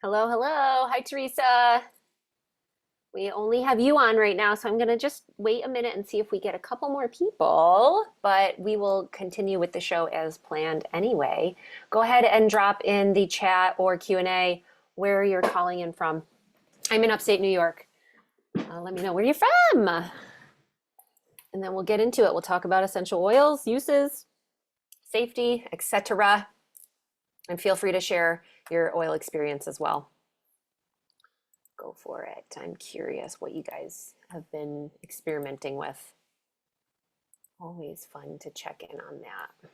Hello, hello. Hi, Teresa. We only have you on right now, so I'm going to just wait a minute and see if we get a couple more people, but we will continue with the show as planned anyway. Go ahead and drop in the chat or Q&A where you're calling in from. I'm in upstate New York. Let me know where you're from, and then we'll get into it. We'll talk about essential oils, uses, safety, etc. And feel free to share your oil experience as well. Go for it. I'm curious what you guys have been experimenting with. Always fun to check in on that.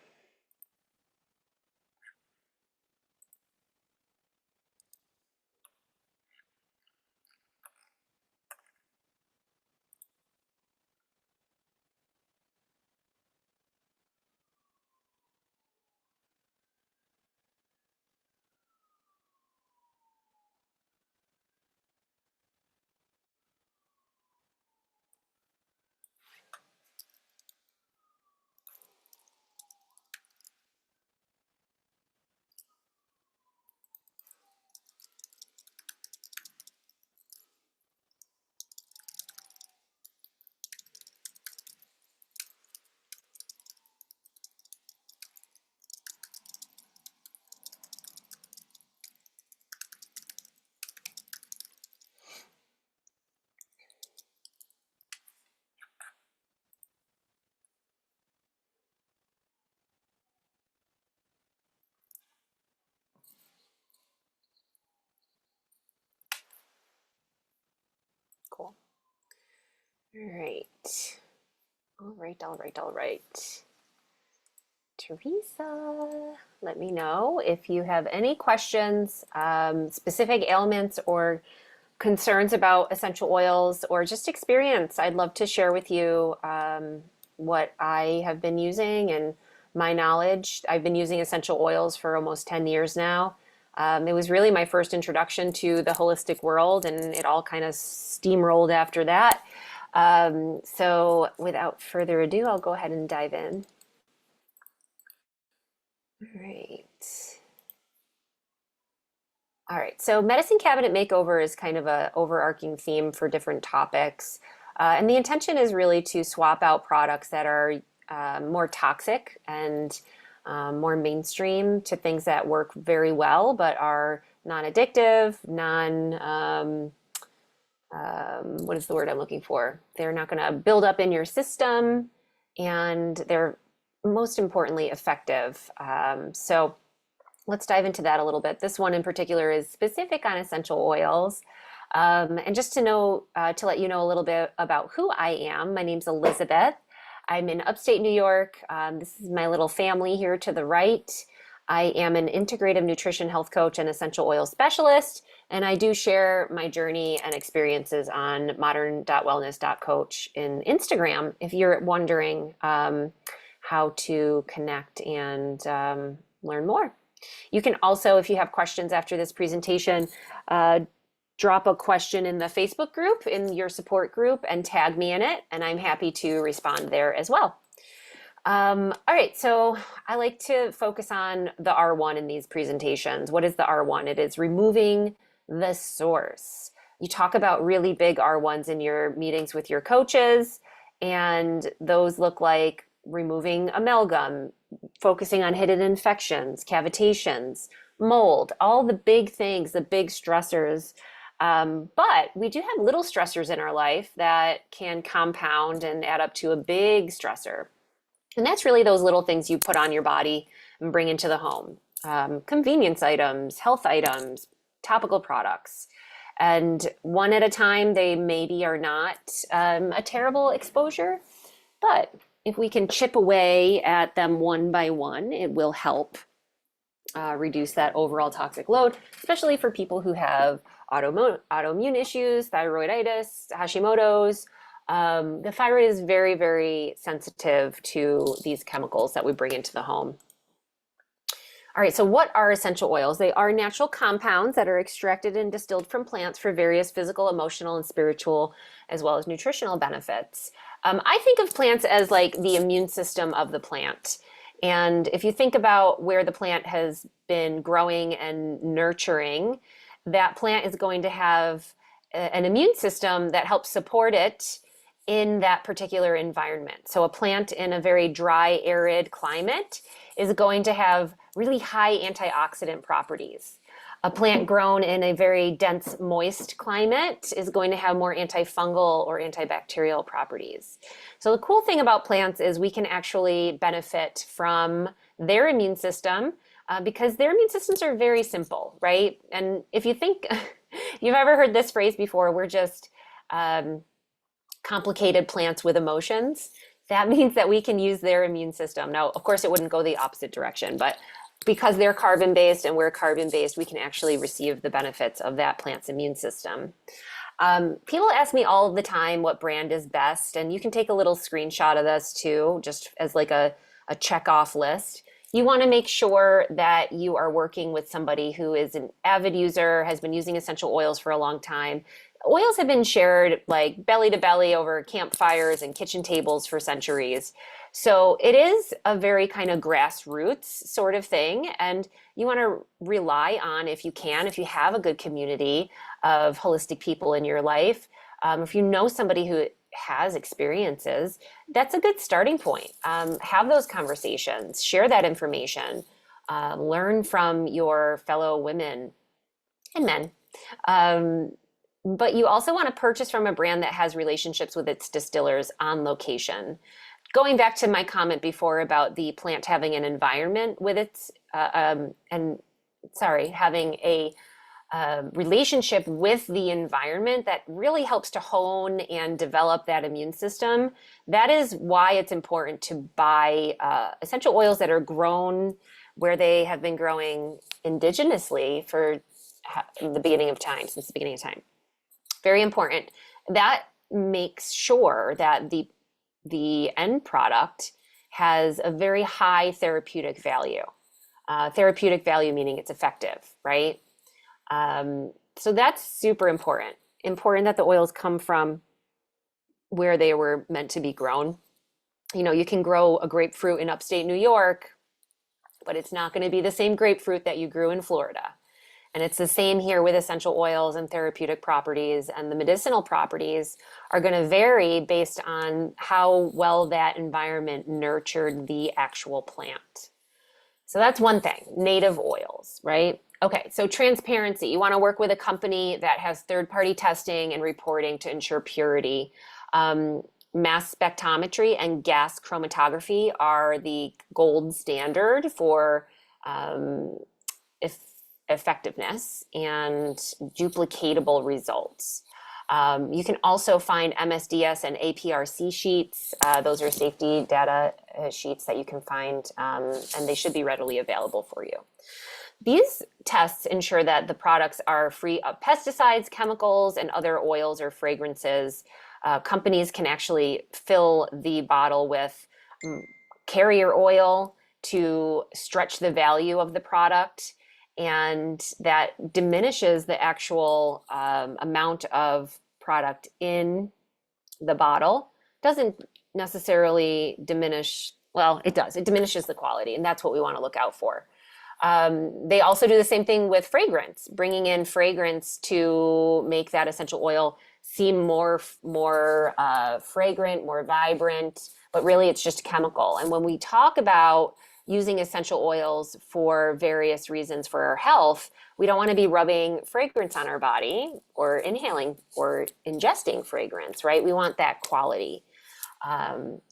Cool. All right. All right. Teresa, let me know if you have any questions, specific ailments or concerns about essential oils or just experience. I'd love to share with you what I have been using and my knowledge. I've been using essential oils for almost 10 years now. It was really my first introduction to the holistic world, and it all kind of steamrolled after that. So without further ado, I'll go ahead and dive in. All right. All right, so medicine cabinet makeover is kind of a overarching theme for different topics. And the intention is really to swap out products that are more toxic and more mainstream to things that work very well but are non-addictive, what is the word I'm looking for? They're not going to build up in your system, and they're most importantly effective. So let's dive into that a little bit. This one in particular is specific on essential oils. And just to know, to let you know a little bit about who I am, my name's Elizabeth. I'm in upstate New York. This is my little family here to the right. I am an integrative nutrition health coach and essential oil specialist, and I do share my journey and experiences on modern.wellness.coach in Instagram if you're wondering how to connect and learn more. You can also, if you have questions after this presentation, drop a question in the Facebook group, in your support group, and tag me in it, and I'm happy to respond there as well. All right, so I like to focus on the R1 in these presentations. What is the R1? It is removing the source. You talk about really big R1s in your meetings with your coaches, and those look like removing amalgam, focusing on hidden infections, cavitations, mold, all the big things, the big stressors. But we do have little stressors in our life that can compound and add up to a big stressor. And that's really those little things you put on your body and bring into the home. Convenience items, health items, topical products. And one at a time, they maybe are not a terrible exposure, but if we can chip away at them one by one, it will help reduce that overall toxic load, especially for people who have autoimmune issues, thyroiditis, Hashimoto's. The thyroid is very, very sensitive to these chemicals that we bring into the home. All right, so what are essential oils? They are natural compounds that are extracted and distilled from plants for various physical, emotional, and spiritual, as well as nutritional benefits. I think of plants as like the immune system of the plant. And if you think about where the plant has been growing and nurturing, that plant is going to have an immune system that helps support it in that particular environment. So a plant in a very dry, arid climate is going to have really high antioxidant properties. A plant grown in a very dense, moist climate is going to have more antifungal or antibacterial properties. So the cool thing about plants is we can actually benefit from their immune system because their immune systems are very simple, right? And if you think you've ever heard this phrase before, we're just complicated plants with emotions. That means that we can use their immune system. Now, of course, it wouldn't go the opposite direction, but because they're carbon-based and we're carbon-based, we can actually receive the benefits of that plant's immune system. People ask me all the time what brand is best, and you can take a little screenshot of this too, just as like a check-off list. You want to make sure that you are working with somebody who is an avid user, has been using essential oils for a long time. Oils have been shared like belly to belly over campfires and kitchen tables for centuries. So it is a very kind of grassroots sort of thing. And you want to rely on, if you can, if you have a good community of holistic people in your life, if you know somebody who has experiences, that's a good starting point. Have those conversations, share that information, learn from your fellow women and men. But you also want to purchase from a brand that has relationships with its distillers on location. Going back to my comment before about the plant having an environment with its, having a relationship with the environment that really helps to hone and develop that immune system. That is why it's important to buy essential oils that are grown where they have been growing indigenously for the beginning of time, since the beginning of time. Very important. That makes sure that the end product has a very high therapeutic value. Therapeutic value meaning it's effective, right? So that's super important. Important that the oils come from where they were meant to be grown. You know, you can grow a grapefruit in upstate New York, but it's not going to be the same grapefruit that you grew in Florida. And it's the same here with essential oils and therapeutic properties, and the medicinal properties are going to vary based on how well that environment nurtured the actual plant. So that's one thing, native oils, right? Okay, so transparency. You want to work with a company that has third-party testing and reporting to ensure purity. Mass spectrometry and gas chromatography are the gold standard for effectiveness and duplicatable results. You can also find MSDS and APRC sheets. Those are safety data sheets that you can find, and they should be readily available for you. These tests ensure that the products are free of pesticides, chemicals, and other oils or fragrances. Companies can actually fill the bottle with carrier oil to stretch the value of the product, and that diminishes the actual amount of product in the bottle. Doesn't necessarily diminish, well, it does. It diminishes the quality, and that's what we want to look out for. They also do the same thing with fragrance, bringing in fragrance to make that essential oil seem more fragrant, more vibrant, but really it's just chemical. And when we talk about using essential oils for various reasons for our health, we don't want to be rubbing fragrance on our body or inhaling or ingesting fragrance, right? We want that quality.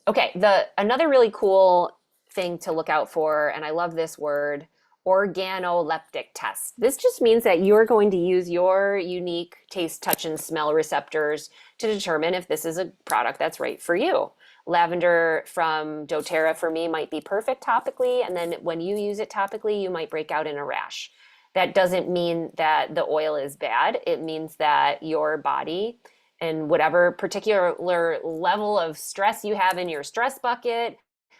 Okay, another really cool thing to look out for, and I love this word, organoleptic test. This just means that you're going to use your unique taste, touch, and smell receptors to determine if this is a product that's right for you. Lavender from doTERRA for me might be perfect topically, and then when you use it topically, you might break out in a rash. That doesn't mean that the oil is bad. It means that your body and whatever particular level of stress you have in your stress bucket,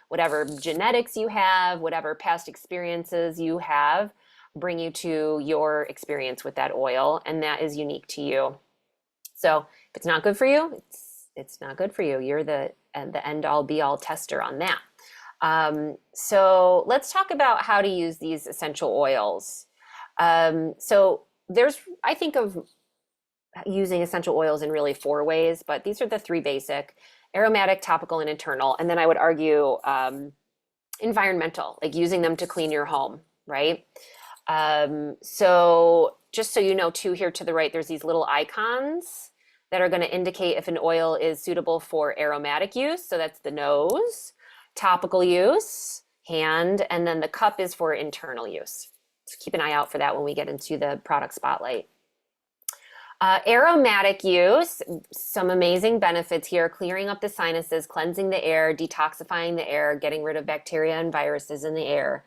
whatever genetics you have, whatever past experiences you have, bring you to your experience with that oil, and that is unique to you. So if it's not good for you, it's not good for you. You're the end all be all tester on that. So let's talk about how to use these essential oils. So there's, I think of using essential oils in really four ways, but these are the three basic: aromatic, topical, and internal. And then I would argue environmental, like using them to clean your home, right? So just so you know, too, here to the right, there's these little icons that are going to indicate if an oil is suitable for aromatic use. So that's the nose, topical use, hand, and then the cup is for internal use. So keep an eye out for that when we get into the product spotlight. Aromatic use, some amazing benefits here: clearing up the sinuses, cleansing the air, detoxifying the air, getting rid of bacteria and viruses in the air,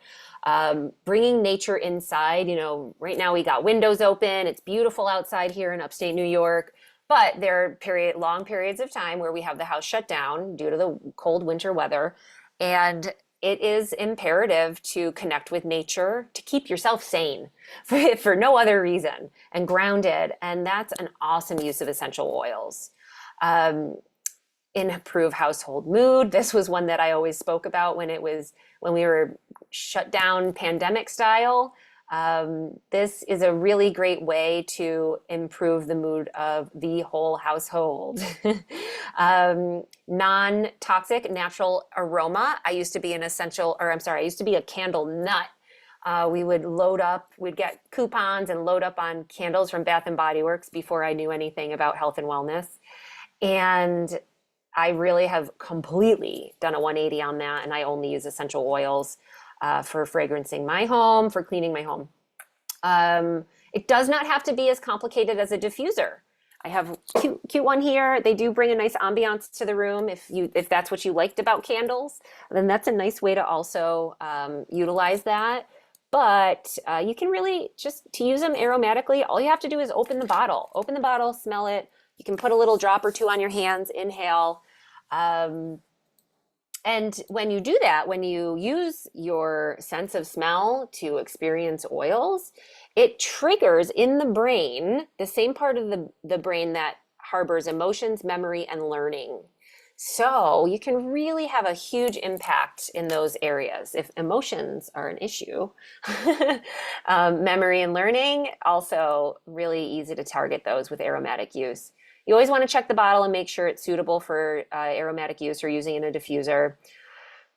bringing nature inside. You know, right now we got windows open. It's beautiful outside here in upstate New York, but there are long periods of time where we have the house shut down due to the cold winter weather. And it is imperative to connect with nature to keep yourself sane for no other reason, and grounded. And that's an awesome use of essential oils. Improve household mood. This was one that I always spoke about when we were shut down pandemic style. This is a really great way to improve the mood of the whole household. Non-toxic, natural aroma. I used to be I used to be a candle nut. We'd get coupons and load up on candles from Bath and Body Works before I knew anything about health and wellness. And I really have completely done a 180 on that, and I only use essential oils for fragrancing my home, for cleaning my home. It does not have to be as complicated as a diffuser. I have a cute one here. They do bring a nice ambiance to the room. If that's what you liked about candles, then that's a nice way to also utilize that. But you can really to use them aromatically, all you have to do is open the bottle, smell it. You can put a little drop or two on your hands, inhale. And when you do that, when you use your sense of smell to experience oils, it triggers in the brain, the same part of the brain that harbors emotions, memory, and learning. So you can really have a huge impact in those areas. If emotions are an issue, memory and learning, also really easy to target those with aromatic use. You always want to check the bottle and make sure it's suitable for aromatic use or using in a diffuser.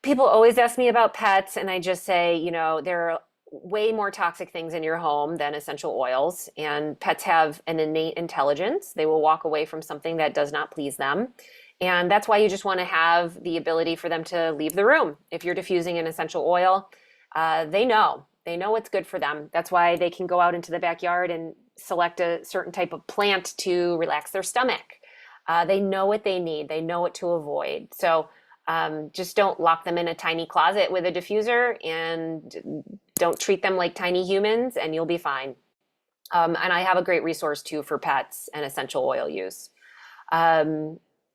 People always ask me about pets, and I just say, there are way more toxic things in your home than essential oils, and pets have an innate intelligence. They will walk away from something that does not please them. And that's why you just want to have the ability for them to leave the room. If you're diffusing an essential oil, they know what's good for them. That's why they can go out into the backyard and select a certain type of plant to relax their stomach. They know what they need. They know what to avoid. So just don't lock them in a tiny closet with a diffuser, and don't treat them like tiny humans, and you'll be fine. And I have a great resource too for pets and essential oil use.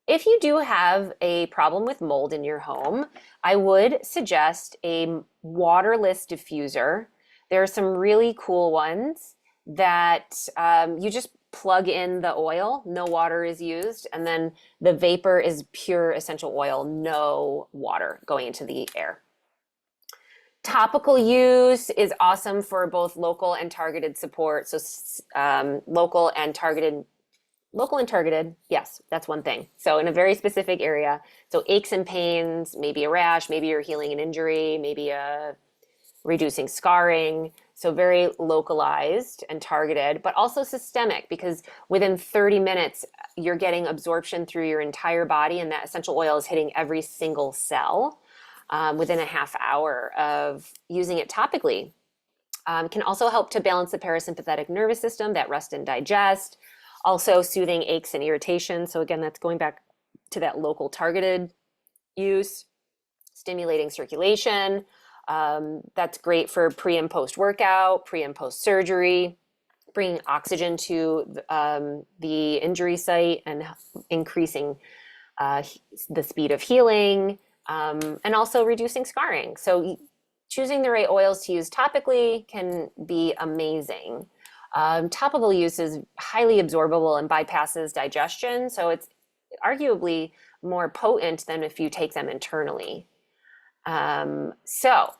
If you do have a problem with mold in your home, I would suggest a waterless diffuser. There are some really cool ones that you just plug in the oil, no water is used, and then the vapor is pure essential oil, no water going into the air. Topical use is awesome for both local and targeted support. So local and targeted, yes, that's one thing. So in a very specific area. So aches and pains, maybe a rash, maybe you're healing an injury, maybe reducing scarring. So very localized and targeted, but also systemic, because within 30 minutes, you're getting absorption through your entire body, and that essential oil is hitting every single cell within a half hour of using it topically. Can also help to balance the parasympathetic nervous system, that rest and digest, also soothing aches and irritation. So again, that's going back to that local targeted use, stimulating circulation. That's great for pre and post workout, pre and post surgery, bringing oxygen to the injury site and increasing the speed of healing, and also reducing scarring. So choosing the right oils to use topically can be amazing. Topical use is highly absorbable and bypasses digestion, so it's arguably more potent than if you take them internally. All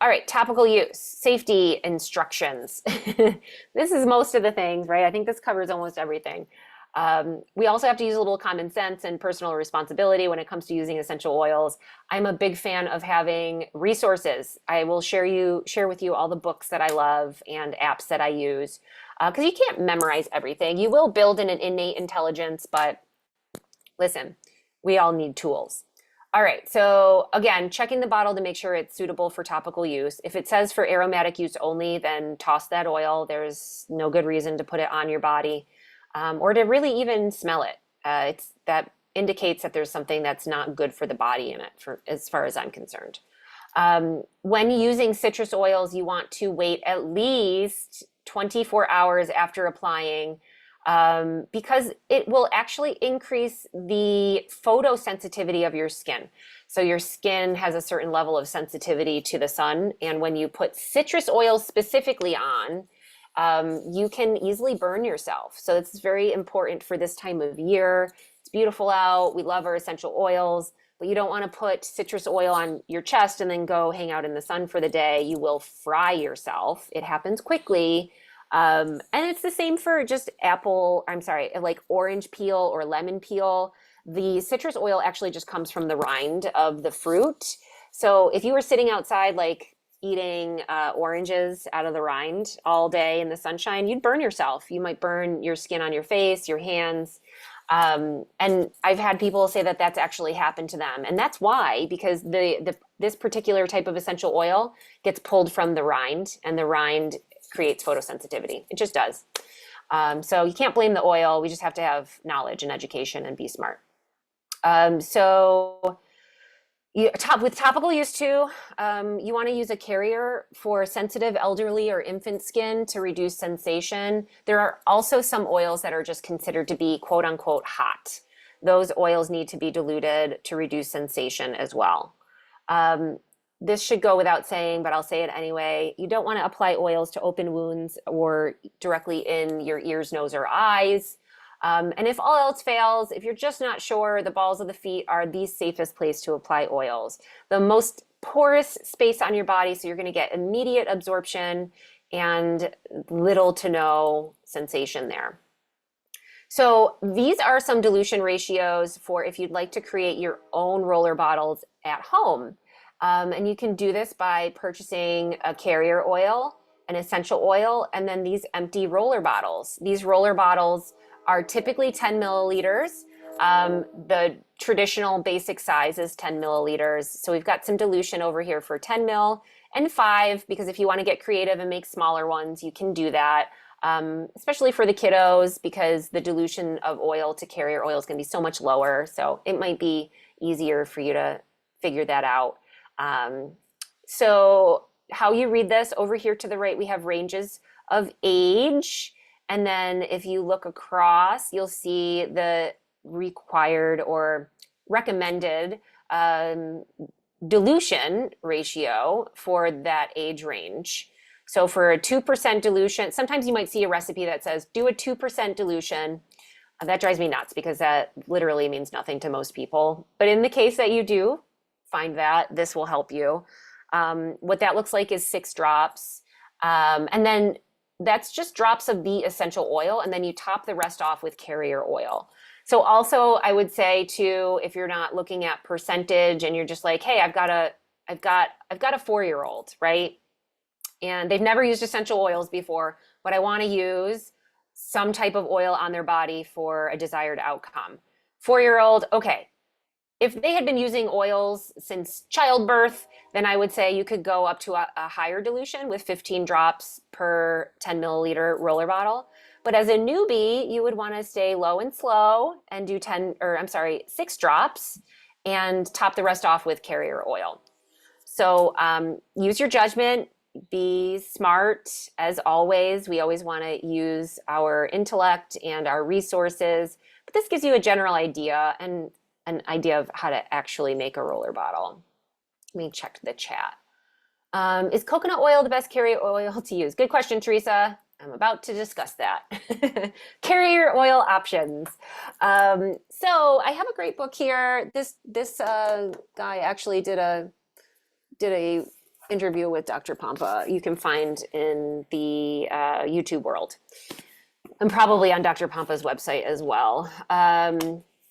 right, topical use, safety instructions. This is most of the things, right? I think this covers almost everything. We also have to use a little common sense and personal responsibility when it comes to using essential oils. I'm a big fan of having resources. I will share with you all the books that I love and apps that I use because you can't memorize everything. You will build in an innate intelligence, but listen, we all need tools. All right, so again, checking the bottle to make sure it's suitable for topical use. If it says for aromatic use only, then toss that oil. There's no good reason to put it on your body or to really even smell it. That indicates that there's something that's not good for the body in it, as far as I'm concerned. When using citrus oils, you want to wait at least 24 hours after applying because it will actually increase the photosensitivity of your skin. So your skin has a certain level of sensitivity to the sun, and when you put citrus oil specifically on, you can easily burn yourself. So it's very important for this time of year. It's beautiful out. We love our essential oils, but you don't want to put citrus oil on your chest and then go hang out in the sun for the day. You will fry yourself. It happens quickly. And it's the same for just like orange peel or lemon peel. The citrus oil actually just comes from the rind of the fruit. So if you were sitting outside, like eating oranges out of the rind all day in the sunshine, you'd burn yourself. You might burn your skin on your face, your hands. And I've had people say that that's actually happened to them. And that's why, because this particular type of essential oil gets pulled from the rind, and the rind creates photosensitivity. It just does. So you can't blame the oil. We just have to have knowledge and education and be smart. With topical use too, you want to use a carrier for sensitive elderly or infant skin to reduce sensation. There are also some oils that are just considered to be quote unquote hot. Those oils need to be diluted to reduce sensation as well. This should go without saying, but I'll say it anyway. You don't want to apply oils to open wounds or directly in your ears, nose, or eyes. And if all else fails, if you're just not sure, the balls of the feet are the safest place to apply oils. The most porous space on your body, so you're going to get immediate absorption and little to no sensation there. So these are some dilution ratios for if you'd like to create your own roller bottles at home. And you can do this by purchasing a carrier oil, an essential oil, and then these empty roller bottles. These roller bottles are typically 10 milliliters. The traditional basic size is 10 milliliters. So we've got some dilution over here for 10 mil and 5, because if you want to get creative and make smaller ones, you can do that. Especially for the kiddos, because the dilution of oil to carrier oil is going to be so much lower. So it might be easier for you to figure that out. So how you read this, over here to the right, we have ranges of age. And then if you look across, you'll see the required or recommended dilution ratio for that age range. So for a 2% dilution, sometimes you might see a recipe that says do a 2% dilution. That drives me nuts because that literally means nothing to most people. But in the case that you do find that, this will help you. What that looks like is 6 drops. And then that's just drops of the essential oil, and then you top the rest off with carrier oil. So also I would say too, if you're not looking at percentage and you're just like, hey, I've got a 4-year-old, right? And they've never used essential oils before, but I want to use some type of oil on their body for a desired outcome. 4-year-old, okay. If they had been using oils since childbirth, then I would say you could go up to a higher dilution with 15 drops per 10 milliliter roller bottle. But as a newbie, you would want to stay low and slow and do 6 drops and top the rest off with carrier oil. So use your judgment, be smart. As always, we always want to use our intellect and our resources, but this gives you a general idea and an idea of how to actually make a roller bottle. Let me check the chat. Is coconut oil the best carrier oil to use? Good question, Teresa. I'm about to discuss that. Carrier oil options. So I have a great book here. This guy actually did a did a interview with Dr. Pompa you can find in the YouTube world and probably on Dr. Pompa's website as well,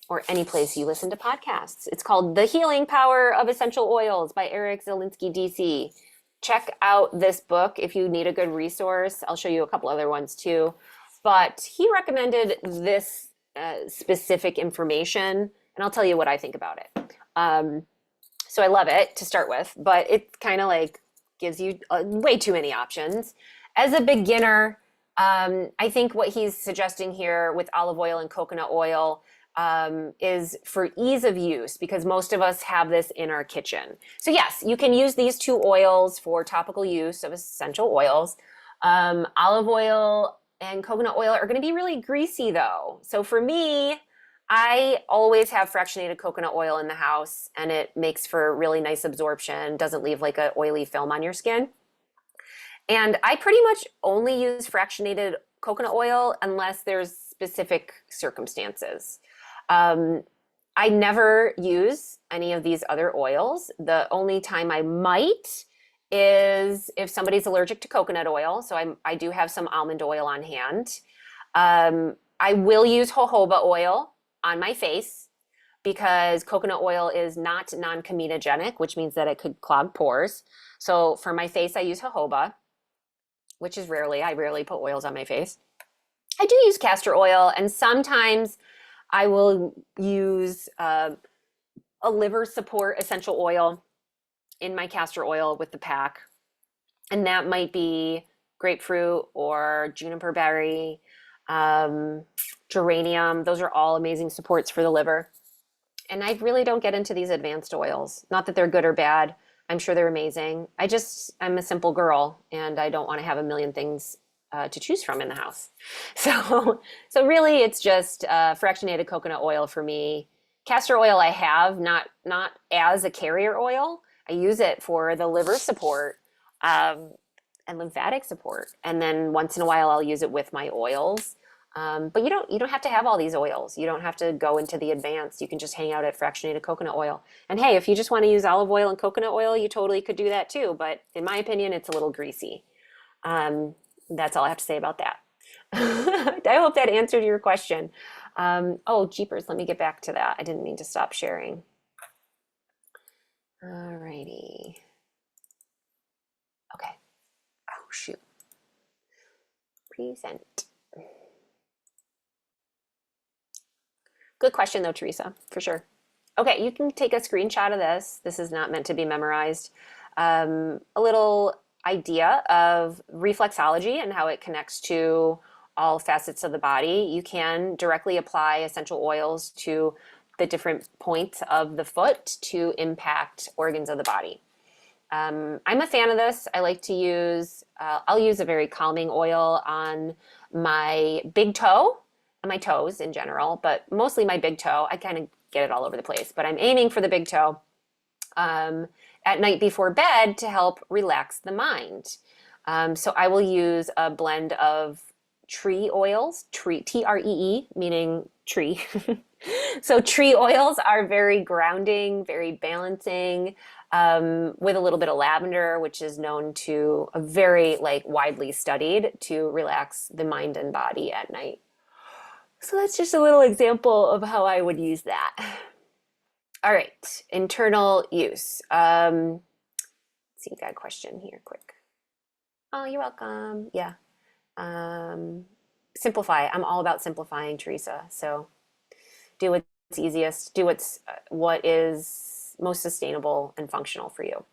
or any place you listen to podcasts. It's called The Healing Power of Essential Oils by Eric Zielinski, DC. Check out this book if you need a good resource. I'll show you a couple other ones too. But he recommended this specific information, and I'll tell you what I think about it. So I love it to start with, but it kind of like gives you way too many options. As a beginner, I think what he's suggesting here with olive oil and coconut oil is for ease of use, because most of us have this in our kitchen. So yes, you can use these two oils for topical use of essential oils. Olive oil and coconut oil are going to be really greasy though. So for me, I always have fractionated coconut oil in the house, and it makes for really nice absorption, doesn't leave like an oily film on your skin. And I pretty much only use fractionated coconut oil unless there's specific circumstances. I never use any of these other oils. The only time I might is if somebody's allergic to coconut oil. So I do have some almond oil on hand. I will use jojoba oil on my face because coconut oil is not non-comedogenic, which means that it could clog pores. So for my face, I use jojoba, which is I rarely put oils on my face. I do use castor oil, and sometimes I will use a liver support essential oil in my castor oil with the pack. And that might be grapefruit or juniper berry, geranium. Those are all amazing supports for the liver. And I really don't get into these advanced oils. Not that they're good or bad. I'm sure they're amazing. I'm a simple girl, and I don't want to have a million things to choose from in the house. So really it's just fractionated coconut oil for me. Castor oil I have, not as a carrier oil. I use it for the liver support and lymphatic support. And then once in a while I'll use it with my oils. But you don't have to have all these oils. You don't have to go into the advanced. You can just hang out at fractionated coconut oil. And hey, if you just want to use olive oil and coconut oil, you totally could do that too. But in my opinion, it's a little greasy. That's all I have to say about that. I hope that answered your question. Oh, jeepers, let me get back to that. I didn't mean to stop sharing. All righty. Okay. Oh, shoot. Present. Good question though, Teresa, for sure. Okay, you can take a screenshot of this. This is not meant to be memorized. A little idea of reflexology and how it connects to all facets of the body. You can directly apply essential oils to the different points of the foot to impact organs of the body. I'm a fan of this. I like to use, I'll use a very calming oil on my big toe and my toes in general, but mostly my big toe. I kind of get it all over the place, but I'm aiming for the big toe at night before bed to help relax the mind. So I will use a blend of tree oils, T-R-E-E, meaning tree. So tree oils are very grounding, very balancing, with a little bit of lavender, which is known to very widely studied to relax the mind and body at night. So that's just a little example of how I would use that. All right, internal use. Let's see, we got a question here quick. Oh, you're welcome. Yeah. Simplify. I'm all about simplifying, Teresa. So do what's easiest, do what is most sustainable and functional for you.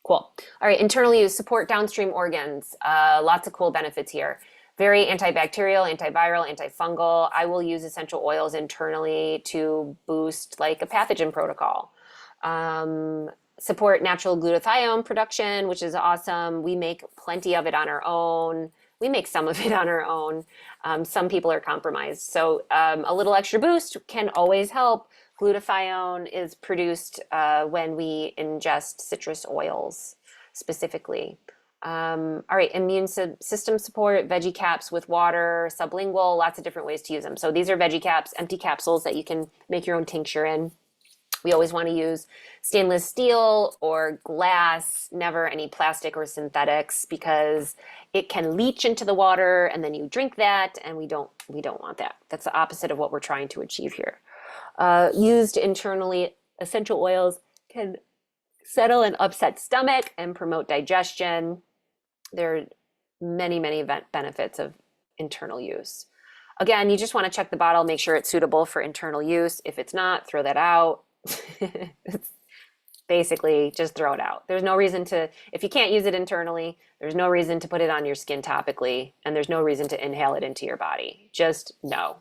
Cool. All right, internal use, support downstream organs. Lots of cool benefits here. Very antibacterial, antiviral, antifungal. I will use essential oils internally to boost a pathogen protocol. Support natural glutathione production, which is awesome. We make plenty of it on our own. We make some of it on our own. Some people are compromised. So a little extra boost can always help. Glutathione is produced when we ingest citrus oils specifically. All right, immune system support, veggie caps with water, sublingual, lots of different ways to use them. So these are veggie caps, empty capsules that you can make your own tincture in. We always want to use stainless steel or glass, never any plastic or synthetics, because it can leach into the water and then you drink that, and we don't want that. That's the opposite of what we're trying to achieve here. Used internally, essential oils can settle an upset stomach and promote digestion. There are many, many benefits of internal use. Again, you just want to check the bottle, make sure it's suitable for internal use. If it's not, throw that out. It's basically just throw it out. There's no reason to, if you can't use it internally, there's no reason to put it on your skin topically, and there's no reason to inhale it into your body. Just no.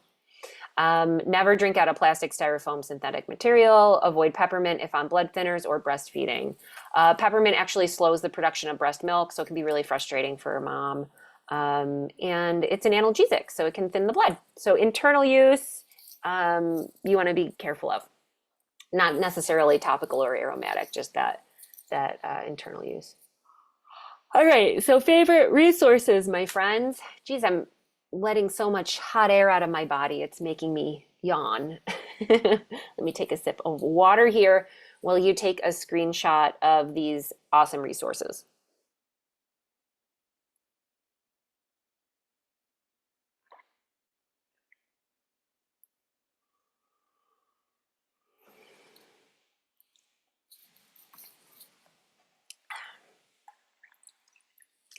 Never drink out of plastic, styrofoam, synthetic material. Avoid peppermint if on blood thinners or breastfeeding. Peppermint actually slows the production of breast milk, so it can be really frustrating for a mom. And it's an analgesic, so it can thin the blood. So internal use, you want to be careful of. Not necessarily topical or aromatic, just that internal use. All right, so favorite resources, my friends. Geez, I'm letting so much hot air out of my body. It's making me yawn. Let me take a sip of water here while you take a screenshot of these awesome resources.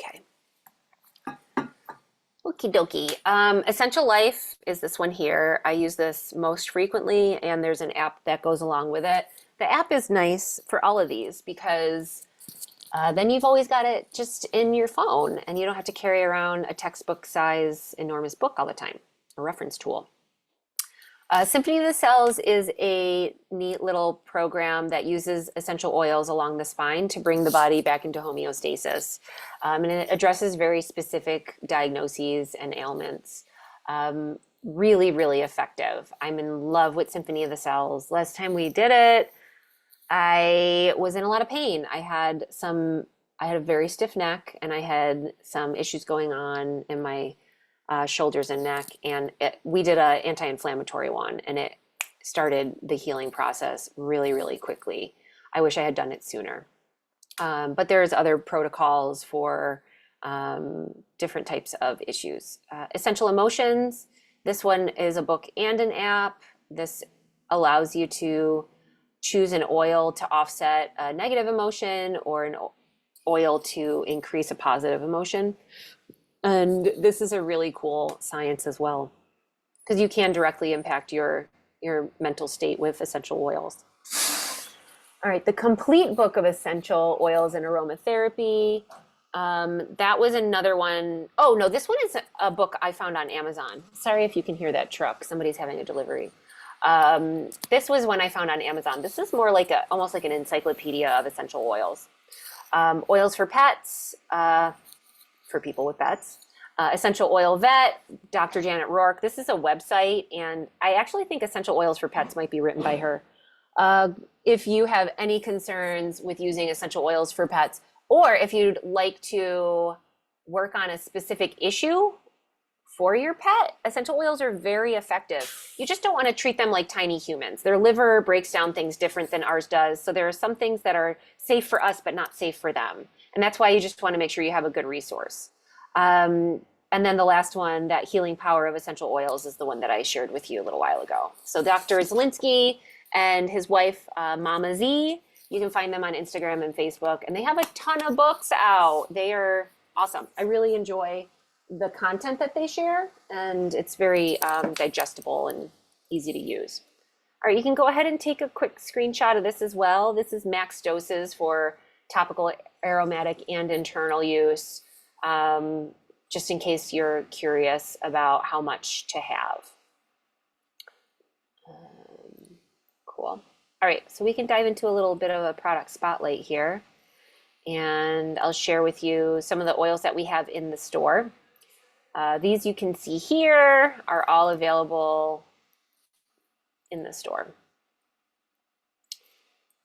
Okay. Okie dokie. Essential Life is this one here. I use this most frequently, and there's an app that goes along with it. The app is nice for all of these because then you've always got it just in your phone, and you don't have to carry around a textbook size enormous book all the time, a reference tool. Symphony of the Cells is a neat little program that uses essential oils along the spine to bring the body back into homeostasis. And it addresses very specific diagnoses and ailments. Really, really effective. I'm in love with Symphony of the Cells. Last time we did it, I was in a lot of pain. I had a very stiff neck, and I had some issues going on in my shoulders and neck, and we did an anti-inflammatory one, and it started the healing process really, really quickly. I wish I had done it sooner. But there's other protocols for different types of issues. Essential Emotions, this one is a book and an app. This allows you to choose an oil to offset a negative emotion or an oil to increase a positive emotion. And this is a really cool science as well, because you can directly impact your mental state with essential oils. All right, the complete book of essential oils and aromatherapy. That was another one. Oh no, this one is a book I found on Amazon. Sorry if you can hear that truck. Somebody's having a delivery. This was one I found on Amazon. This is more like almost like an encyclopedia of essential oils. Oils for pets. For people with pets. Essential Oil Vet, Dr. Janet Rourke. This is a website, and I actually think Essential Oils for Pets might be written by her. If you have any concerns with using essential oils for pets, or if you'd like to work on a specific issue for your pet, essential oils are very effective. You just don't want to treat them like tiny humans. Their liver breaks down things different than ours does. So there are some things that are safe for us, but not safe for them. And that's why you just want to make sure you have a good resource. And then the last one, that healing power of essential oils, is the one that I shared with you a little while ago. So Dr. Zelinsky and his wife, Mama Z, you can find them on Instagram and Facebook, and they have a ton of books out. They are awesome. I really enjoy the content that they share, and it's very digestible and easy to use. All right, you can go ahead and take a quick screenshot of this as well. This is max doses for topical, aromatic, and internal use, just in case you're curious about how much to have. Cool. All right, so we can dive into a little bit of a product spotlight here, and I'll share with you some of the oils that we have in the store. These you can see here are all available in the store.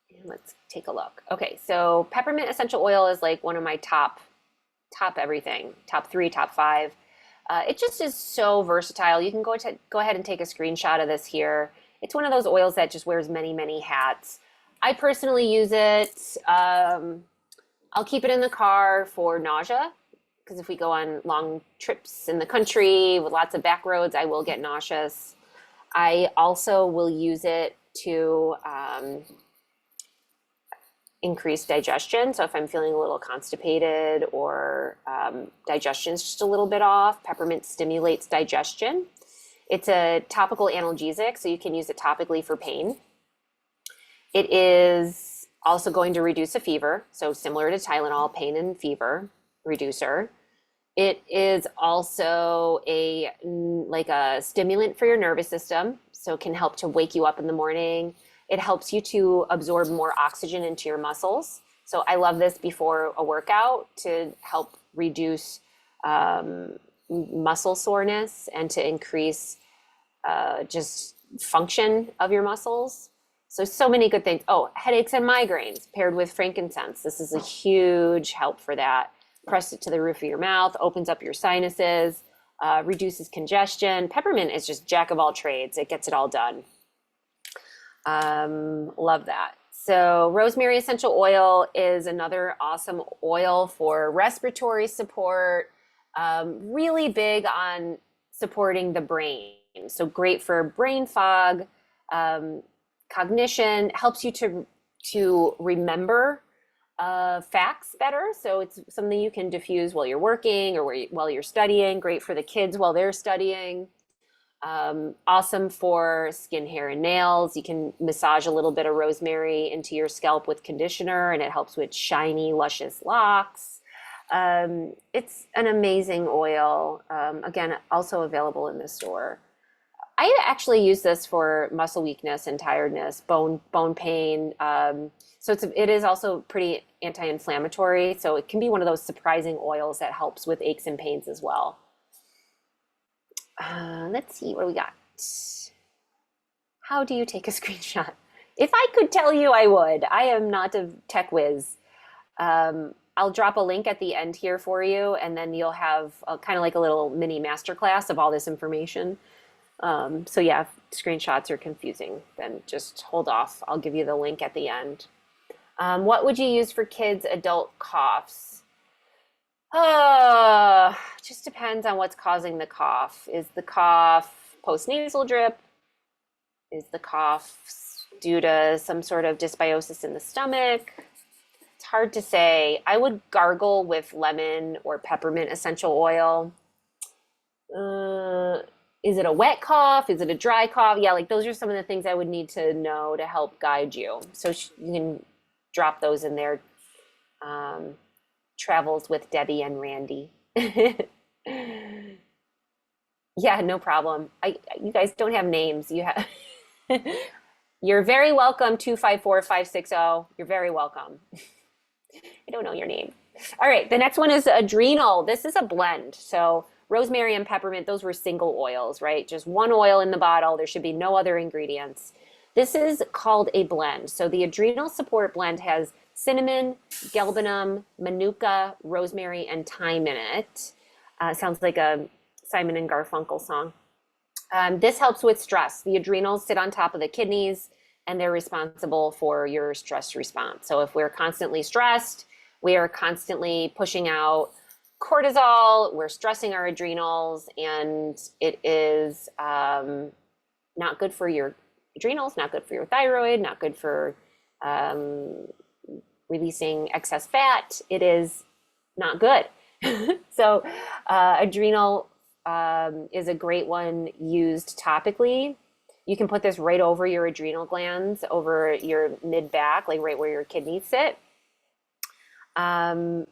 And let's take a look. Okay, so peppermint essential oil is like one of my top everything, top 3, top 5. It just is so versatile. You can go ahead and take a screenshot of this here. It's one of those oils that just wears many, many hats. I personally use it. I'll keep it in the car for nausea because if we go on long trips in the country with lots of back roads, I will get nauseous. I also will use it to increase digestion. So if I'm feeling a little constipated or digestion's just a little bit off, peppermint stimulates digestion. It's a topical analgesic, so you can use it topically for pain. It is also going to reduce a fever, so similar to Tylenol, pain and fever reducer. It is also like a stimulant for your nervous system, so it can help to wake you up in the morning. It helps you to absorb more oxygen into your muscles. So I love this before a workout to help reduce muscle soreness and to increase just function of your muscles. So many good things. Oh, headaches and migraines paired with frankincense. This is a huge help for that. Press it to the roof of your mouth, opens up your sinuses, reduces congestion. Peppermint is just jack of all trades. It gets it all done. Love that. So rosemary essential oil is another awesome oil for respiratory support. Really big on supporting the brain. So great for brain fog, cognition, helps you to remember facts better. So it's something you can diffuse while you're working or while you're studying. Great for the kids while they're studying. Awesome for skin, hair, and nails. You can massage a little bit of rosemary into your scalp with conditioner, and it helps with shiny, luscious locks. It's an amazing oil. Again, also available in the store. I actually use this for muscle weakness and tiredness, bone pain. So it is also pretty anti-inflammatory. So it can be one of those surprising oils that helps with aches and pains as well. Let's see what do we got. How do you take a screenshot? If I could tell you, I would. I am not a tech whiz. I'll drop a link at the end here for you, and then you'll have kind of like a little mini masterclass of all this information. So yeah, if screenshots are confusing, then just hold off. I'll give you the link at the end. What would you use for kids' adult coughs? Just depends on what's causing the cough. Is the cough post-nasal drip? Is the cough due to some sort of dysbiosis in the stomach? It's hard to say. I would gargle with lemon or peppermint essential oil. Is it a wet cough? Is it a dry cough? Yeah, like those are some of the things I would need to know to help guide you. So you can drop those in there. Travels with Debbie and Randy. Yeah, no problem. You guys don't have names. You have. You're very welcome, 254560. You're very welcome. I don't know your name. All right, the next one is adrenal. This is a blend. So rosemary and peppermint, those were single oils, right? Just one oil in the bottle. There should be no other ingredients. This is called a blend. So the adrenal support blend has cinnamon, galbanum, manuka, rosemary, and thyme in it. Sounds like a Simon and Garfunkel song. This helps with stress. The adrenals sit on top of the kidneys, and they're responsible for your stress response. So if we're constantly stressed, we are constantly pushing out cortisol, we're stressing our adrenals, and it is not good for your adrenals, not good for your thyroid, not good for releasing excess fat. It is not good. So adrenal is a great one used topically. You can put this right over your adrenal glands, over your mid-back, like right where your kidneys sit. And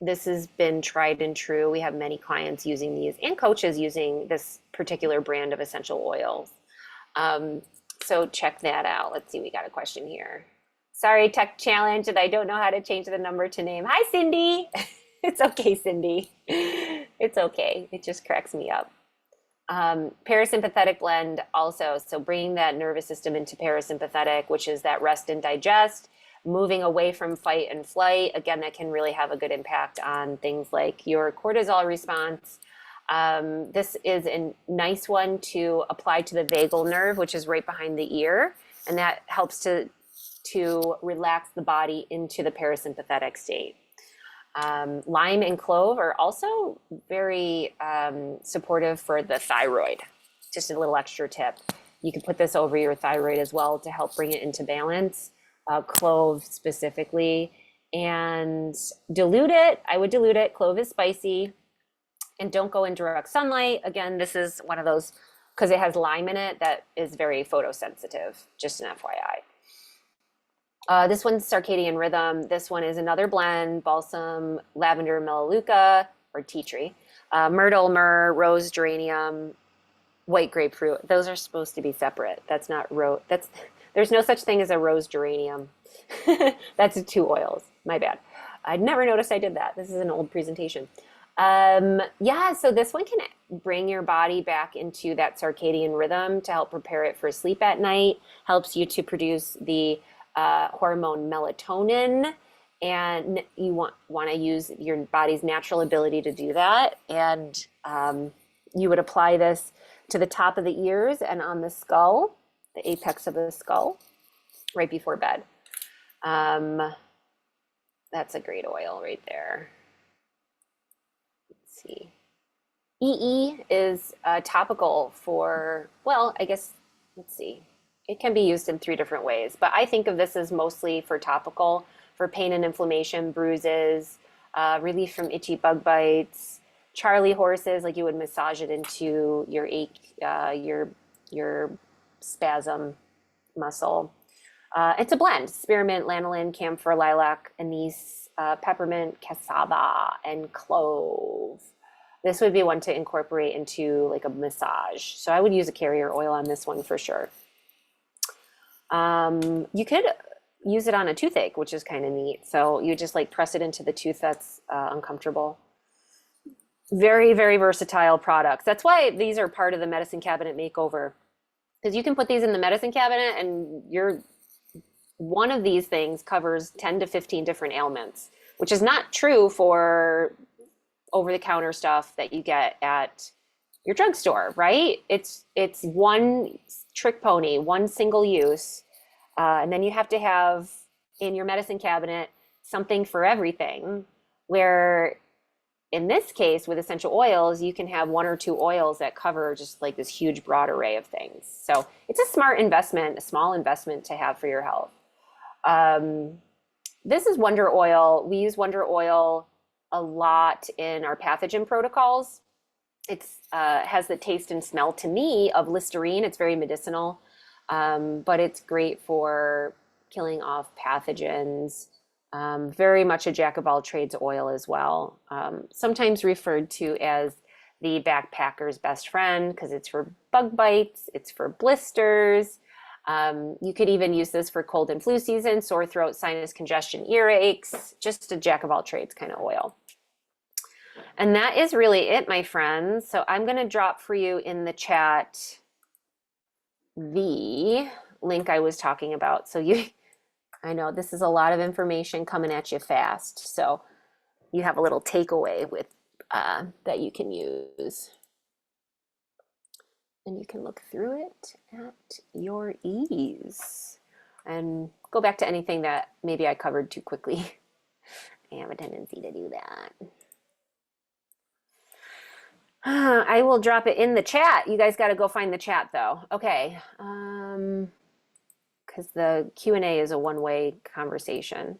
this has been tried and true. We have many clients using these and coaches using this particular brand of essential oils. So check that out. Let's see, we got a question here. Sorry, tech challenge, and I don't know how to change the number to name. Hi, Cindy. It's okay, Cindy. It's okay. It just cracks me up. Parasympathetic blend also. So bringing that nervous system into parasympathetic, which is that rest and digest, moving away from fight and flight. Again, that can really have a good impact on things like your cortisol response. This is a nice one to apply to the vagal nerve, which is right behind the ear, and that helps to relax the body into the parasympathetic state. Lime and clove are also very supportive for the thyroid. Just a little extra tip. You can put this over your thyroid as well to help bring it into balance. Clove specifically, and dilute it. I would dilute it. Clove is spicy, and don't go in direct sunlight. Again, this is one of those, because it has lime in it, that is very photosensitive. Just an FYI. This one's circadian rhythm. This one is another blend: balsam, lavender, melaleuca, or tea tree, myrtle, myrrh, rose, geranium, white grapefruit. Those are supposed to be separate. That's not there's no such thing as a rose geranium. That's two oils. My bad. I'd never noticed I did that. This is an old presentation. Yeah, so this one can bring your body back into that circadian rhythm to help prepare it for sleep at night, helps you to produce the hormone melatonin, and you want to use your body's natural ability to do that. And you would apply this to the top of the ears and on the skull, the apex of the skull, right before bed. That's a great oil right there. Let's see. EE is topical for, well, I guess, let's see. It can be used in 3 different ways, but I think of this as mostly for topical, for pain and inflammation, bruises, relief from itchy bug bites, Charlie horses, like you would massage it into your ache, your spasm muscle. It's a blend: spearmint, lanolin, camphor, lilac, anise, peppermint, cassava, and clove. This would be one to incorporate into like a massage. So I would use a carrier oil on this one for sure. You could use it on a toothache, which is kind of neat. So you just like press it into the tooth that's uncomfortable. Very, very versatile products. That's why these are part of the medicine cabinet makeover, because you can put these in the medicine cabinet and one of these things covers 10 to 15 different ailments, which is not true for over-the-counter stuff that you get at your drugstore, right? It's one trick pony, one single use, and then you have to have in your medicine cabinet something for everything, where in this case with essential oils, you can have 1 or 2 oils that cover just like this huge broad array of things. So it's a smart investment, a small investment to have for your health. This is Wonder Oil. We use Wonder Oil a lot in our pathogen protocols. It's has the taste and smell to me of Listerine. It's very medicinal, but it's great for killing off pathogens. Very much a jack of all trades oil as well. Sometimes referred to as the backpacker's best friend because it's for bug bites, it's for blisters. You could even use this for cold and flu season, sore throat, sinus congestion, earaches, just a jack of all trades kind of oil. And that is really it, my friends. So I'm going to drop for you in the chat the link I was talking about. So I know this is a lot of information coming at you fast. So you have a little takeaway with that you can use. And you can look through it at your ease and go back to anything that maybe I covered too quickly. I have a tendency to do that. I will drop it in the chat. You guys got to go find the chat though. Okay. Because the Q&A is a one-way conversation.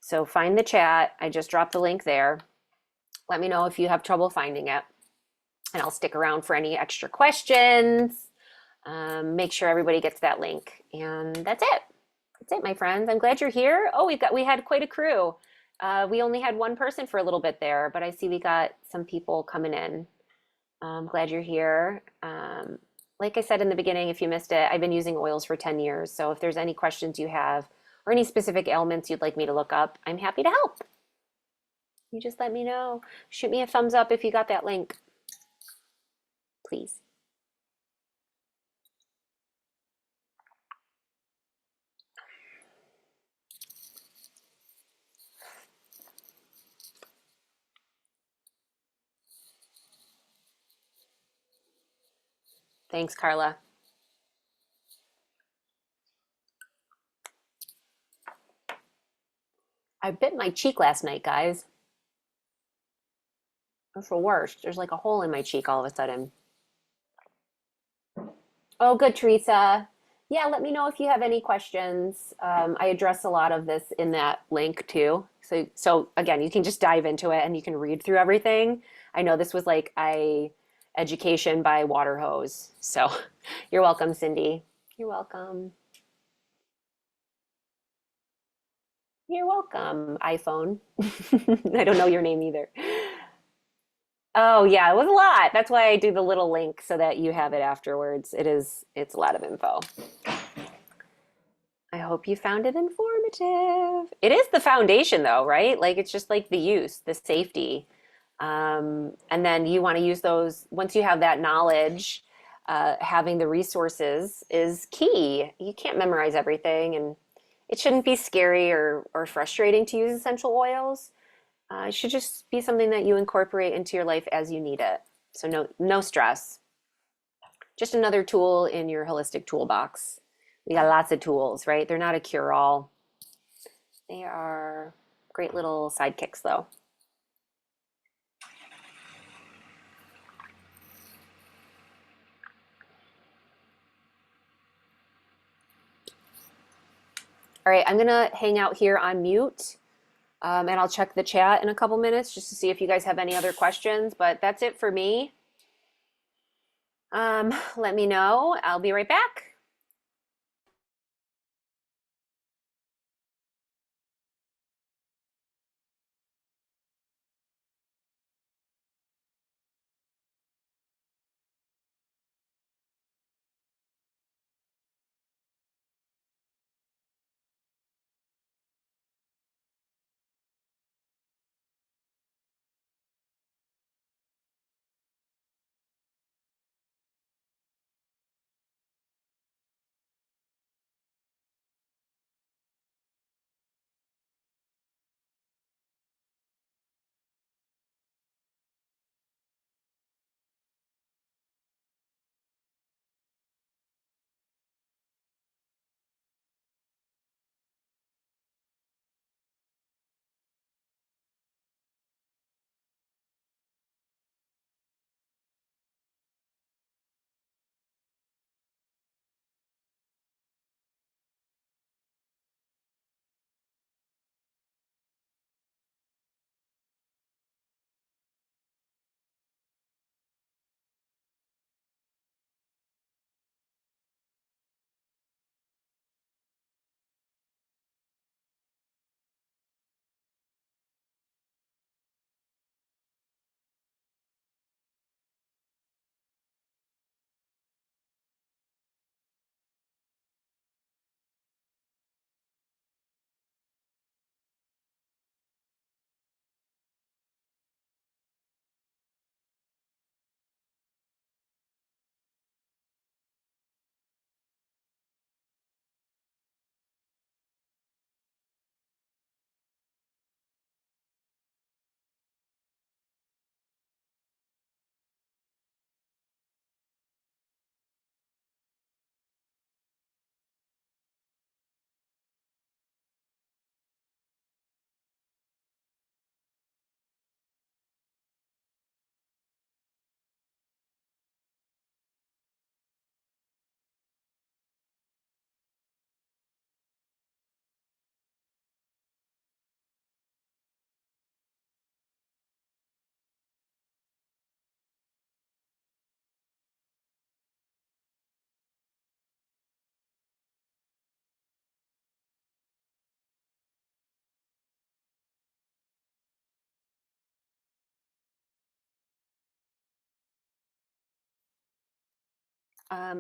So find the chat. I just dropped the link there. Let me know if you have trouble finding it. And I'll stick around for any extra questions. Make sure everybody gets that link. And that's it. That's it, my friends. I'm glad you're here. Oh, we had quite a crew. We only had one person for a little bit there, but I see we got some people coming in. I'm glad you're here. Like I said in the beginning, if you missed it, I've been using oils for 10 years. So if there's any questions you have or any specific ailments you'd like me to look up, I'm happy to help. You just let me know. Shoot me a thumbs up if you got that link, please. Thanks, Carla. I bit my cheek last night, guys. That's the worst. There's like a hole in my cheek all of a sudden. Oh, good, Teresa. Yeah, let me know if you have any questions. I address a lot of this in that link too. So again, you can just dive into it and you can read through everything. I know this was like a education by water hose. So you're welcome, Cindy. You're welcome. You're welcome, iPhone. I don't know your name either. Oh yeah, it was a lot. That's why I do the little link so that you have it afterwards. It's a lot of info. I hope you found it informative. It is the foundation though, right? Like it's just like the use, the safety. And then you want to use those once you have that knowledge, having the resources is key. You can't memorize everything and it shouldn't be scary or frustrating to use essential oils. It should just be something that you incorporate into your life as you need it. So no stress. Just another tool in your holistic toolbox. We got lots of tools, right? They're not a cure-all. They are great little sidekicks, though. All right, I'm gonna hang out here on mute, and I'll check the chat in a couple minutes just to see if you guys have any other questions. But that's it for me. Let me know. I'll be right back.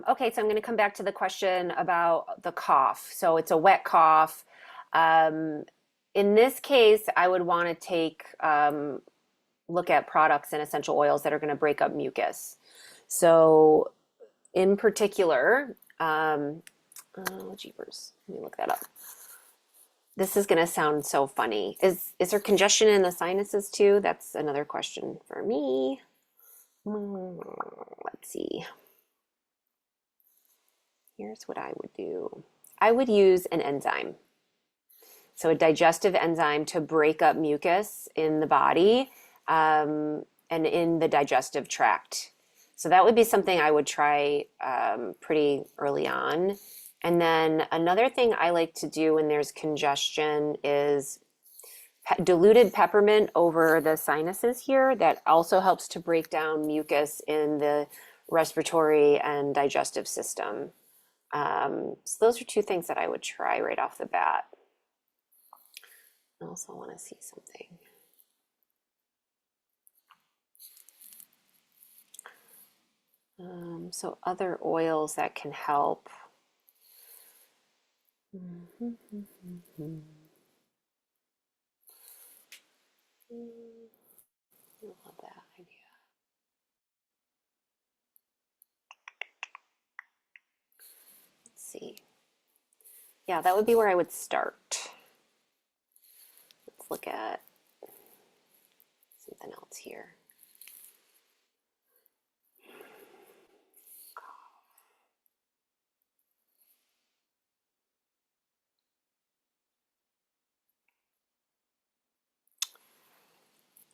Okay, so I'm going to come back to the question about the cough. So it's a wet cough. Um, in this case, I would want to take look at products and essential oils that are going to break up mucus. So in particular, oh jeepers, let me look that up. This is going to sound so funny. Is there congestion in the sinuses too? That's another question for me. Let's see. Here's what I would do. I would use an enzyme. So a digestive enzyme to break up mucus in the body and in the digestive tract. So that would be something I would try pretty early on. And then another thing I like to do when there's congestion is diluted peppermint over the sinuses here. That also helps to break down mucus in the respiratory and digestive system. So those are two things that I would try right off the bat. I also want to see something. So other oils that can help. I love that idea. Let's see. Yeah, that would be where I would start. Let's look at something else here.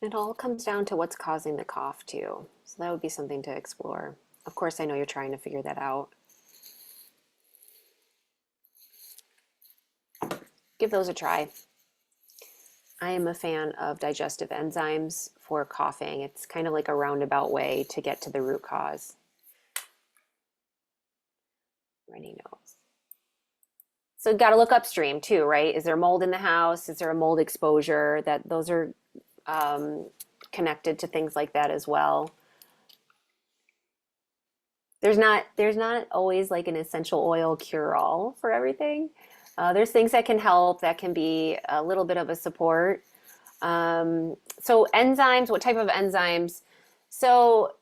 It all comes down to what's causing the cough too. So that would be something to explore. Of course, I know you're trying to figure that out. Give those a try. I am a fan of digestive enzymes for coughing. It's kind of like a roundabout way to get to the root cause. Runny nose. So you got to look upstream too, right? Is there mold in the house? Is there a mold exposure? Those are connected to things like that as well. There's not always like an essential oil cure-all for everything. There's things that can help, that can be a little bit of a support. So enzymes, what type of enzymes? So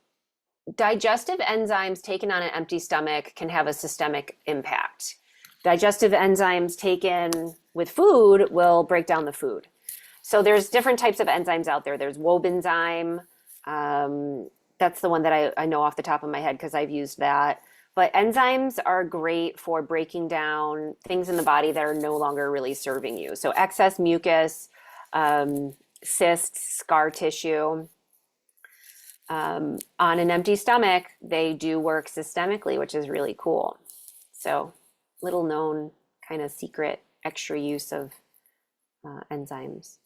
digestive enzymes taken on an empty stomach can have a systemic impact. Digestive enzymes taken with food will break down the food. So there's different types of enzymes out there. There's Wobenzyme. That's the one that I know off the top of my head because I've used that. But enzymes are great for breaking down things in the body that are no longer really serving you. So excess mucus, cysts, scar tissue. On an empty stomach, they do work systemically, which is really cool. So little known kind of secret extra use of enzymes.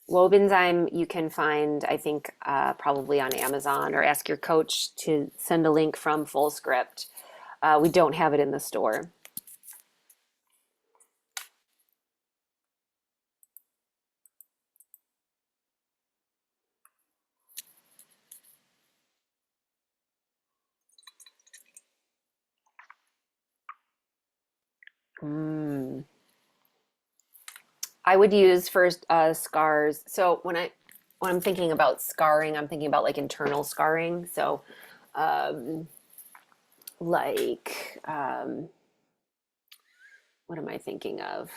Wobenzyme you can find, I think, probably on Amazon, or ask your coach to send a link from FullScript. We don't have it in the store. I would use for scars. So when I'm thinking about scarring, I'm thinking about like internal scarring. So like what am I thinking of?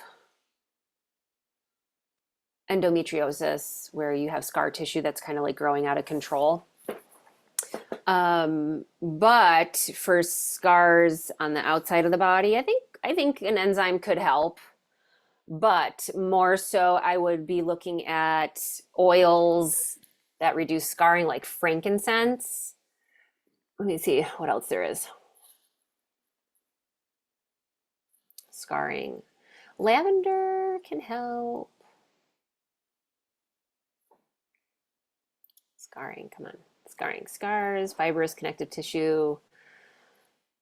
Endometriosis, where you have scar tissue that's kind of like growing out of control. But for scars on the outside of the body, I think an enzyme could help. But more so, I would be looking at oils that reduce scarring, like frankincense. Let me see what else there is. Scarring. Lavender can help. Scarring, come on. Scarring, scars, fibrous connective tissue.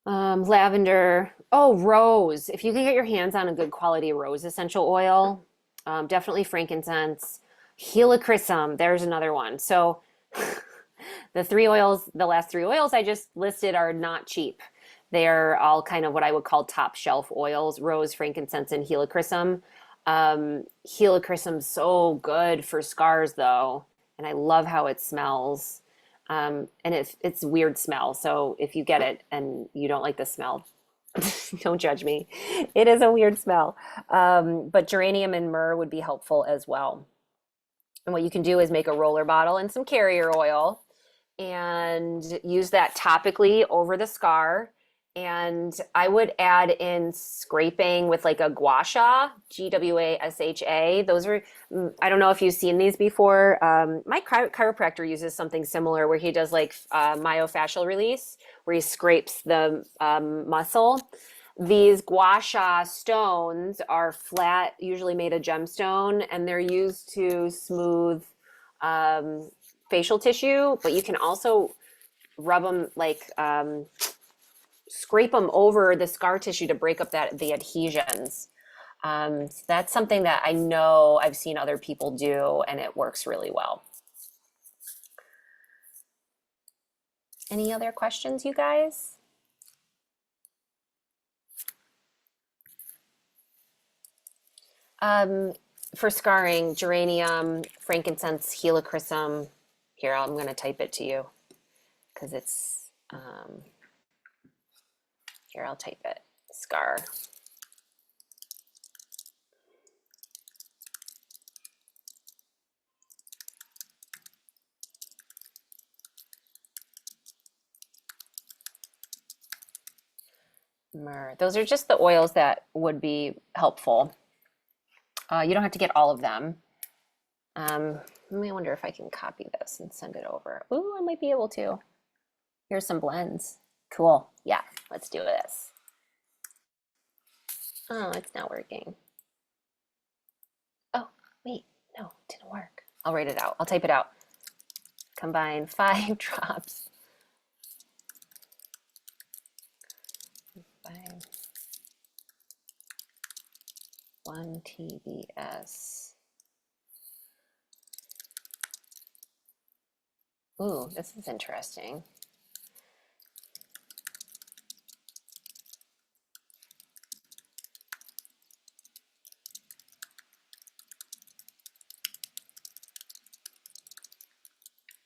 Lavender. Oh, rose. If you can get your hands on a good quality rose essential oil, definitely frankincense. Helichrysum, there's another one. So the last three oils I just listed are not cheap. They are all kind of what I would call top shelf oils: rose, frankincense, and helichrysum. Helichrysum's so good for scars though, and I love how it smells. And it's weird smell. So if you get it and you don't like the smell, don't judge me. It is a weird smell. But geranium and myrrh would be helpful as well. And what you can do is make a roller bottle and some carrier oil. and use that topically over the scar. And I would add in scraping with like a gua sha, GWASHA. Those are, I don't know if you've seen these before. My chiropractor uses something similar where he does like myofascial release, where he scrapes the muscle. These gua sha stones are flat, usually made of gemstone, and they're used to smooth um, facial tissue, but you can also rub them like scrape them over the scar tissue to break up the adhesions. So that's something that I know I've seen other people do, and it works really well. Any other questions, you guys? Um, for scarring, geranium, frankincense, helichrysum. Here, I'm going to type it to you because it's, here, I'll type it. Scar. Myrrh. Those are just the oils that would be helpful. You don't have to get all of them. Let me wonder if I can copy this and send it over. Ooh, I might be able to. Here's some blends. Cool. Yeah, let's do this. Oh, it's not working. Oh, wait. No, it didn't work. I'll write it out. I'll type it out. Combine 5 drops. 5. 1 TBS. Ooh, this is interesting.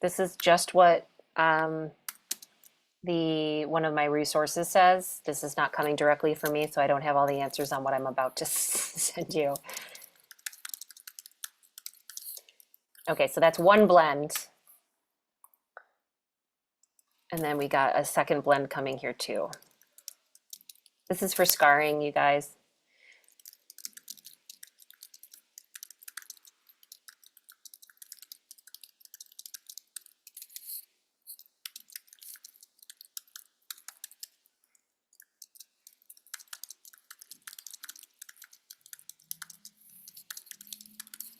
This is just what one of my resources says. This is not coming directly from me, so I don't have all the answers on what I'm about to send you. Okay, so that's one blend. And then we got a second blend coming here too. This is for scarring, you guys.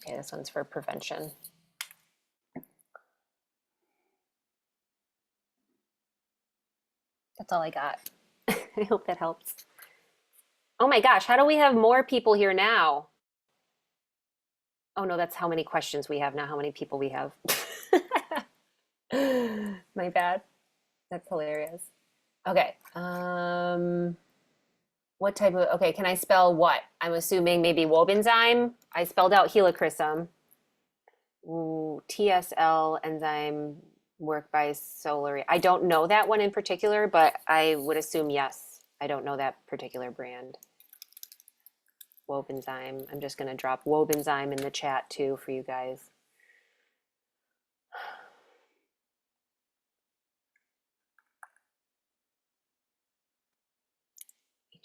Okay, this one's for prevention. That's all I got. I hope that helps. Oh my gosh, how do we have more people here now? Oh no, that's how many questions we have, not how many people we have. My bad. That's hilarious. Okay. What type of, okay, can I spell what? I'm assuming maybe wobenzyme. I spelled out helichrysum. Ooh, TSL enzyme work by Solary. I don't know that one in particular, but I would assume yes. I don't know that particular brand. Wobenzyme. I'm just going to drop wobenzyme in the chat too for you guys.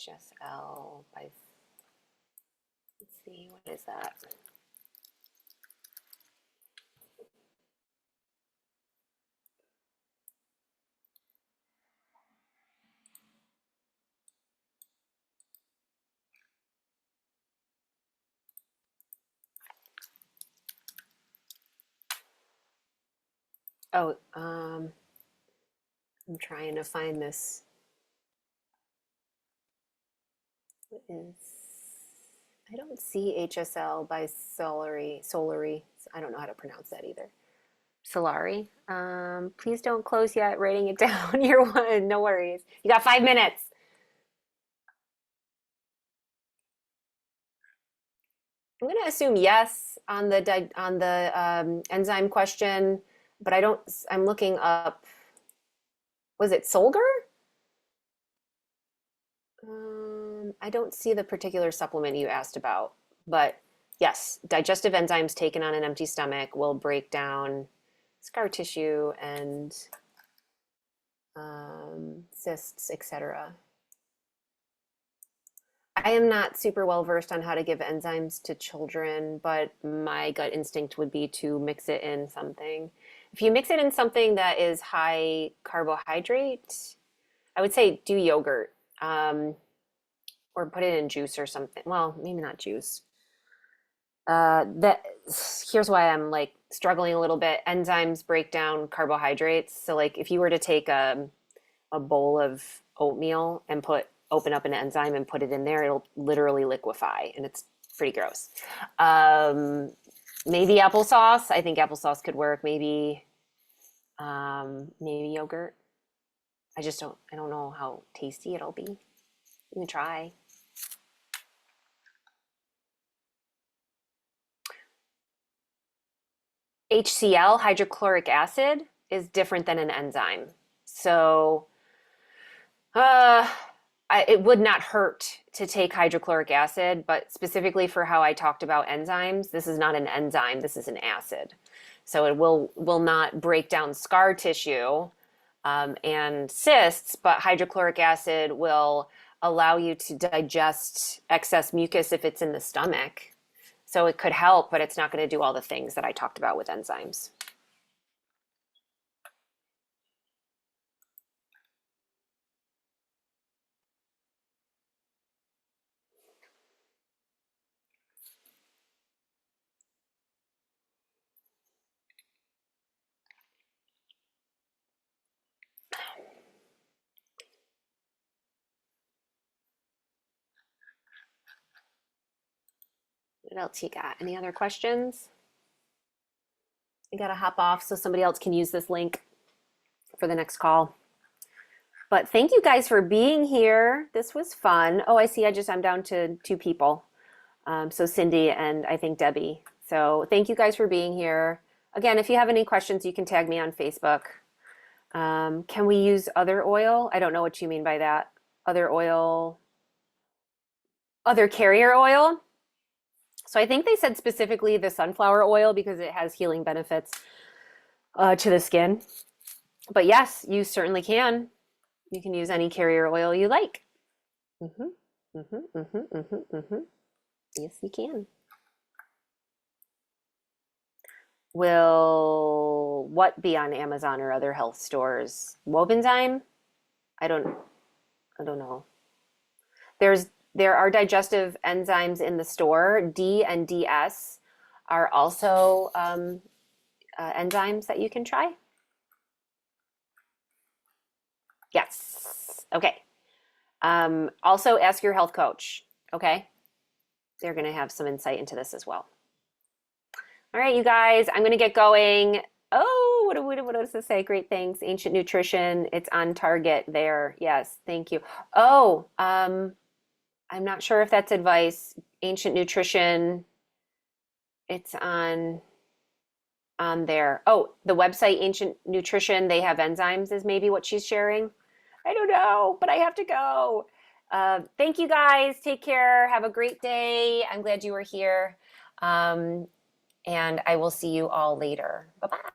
HSL by, let's see, what is that? Oh, I'm trying to find this. What is, I don't see HSL by Solary. I don't know how to pronounce that either. Solari. Please don't close yet. Writing it down. You're one. No worries. You got 5 minutes. I'm going to assume yes on the enzyme question, but I don't. I'm looking up. Was it Solgar? I don't see the particular supplement you asked about, but yes, digestive enzymes taken on an empty stomach will break down scar tissue and cysts, etc. I am not super well versed on how to give enzymes to children, but my gut instinct would be to mix it in something. If you mix it in something that is high carbohydrate, I would say do yogurt, or put it in juice or something. Well, maybe not juice. That here's why I'm like struggling a little bit. Enzymes break down carbohydrates. So like if you were to take a bowl of oatmeal and open up an enzyme and put it in there, it'll literally liquefy and it's pretty gross. Maybe applesauce. I think applesauce could work. Maybe yogurt. I don't know how tasty it'll be. You can try. HCl, hydrochloric acid, is different than an enzyme. So uh, it would not hurt to take hydrochloric acid, but specifically for how I talked about enzymes, this is not an enzyme, this is an acid. So it will not break down scar tissue and cysts, but hydrochloric acid will allow you to digest excess mucus if it's in the stomach. So it could help, but it's not going to do all the things that I talked about with enzymes. What else you got? Any other questions? I gotta hop off so somebody else can use this link for the next call. But thank you guys for being here. This was fun. Oh, I see. I'm down to 2 people. So Cindy and I think Debbie. So thank you guys for being here. Again, if you have any questions, you can tag me on Facebook. Can we use other oil? I don't know what you mean by that. Other oil, other carrier oil. So I think they said specifically the sunflower oil because it has healing benefits to the skin. But yes, you certainly can. You can use any carrier oil you like. Yes, you can. Will what be on Amazon or other health stores? Wobenzyme? I don't I don't know. There are digestive enzymes in the store. D and DS are also enzymes that you can try. Yes. Okay. Also, ask your health coach. Okay. They're going to have some insight into this as well. All right, you guys, I'm going to get going. Oh, what does this say? Great, thanks. Ancient Nutrition. It's on Target there. Yes, thank you. Oh, I'm not sure if that's advice. Ancient Nutrition. It's on there. Oh, the website Ancient Nutrition, they have enzymes is maybe what she's sharing. I don't know, but I have to go. Thank you guys. Take care. Have a great day. I'm glad you were here. And I will see you all later. Bye-bye.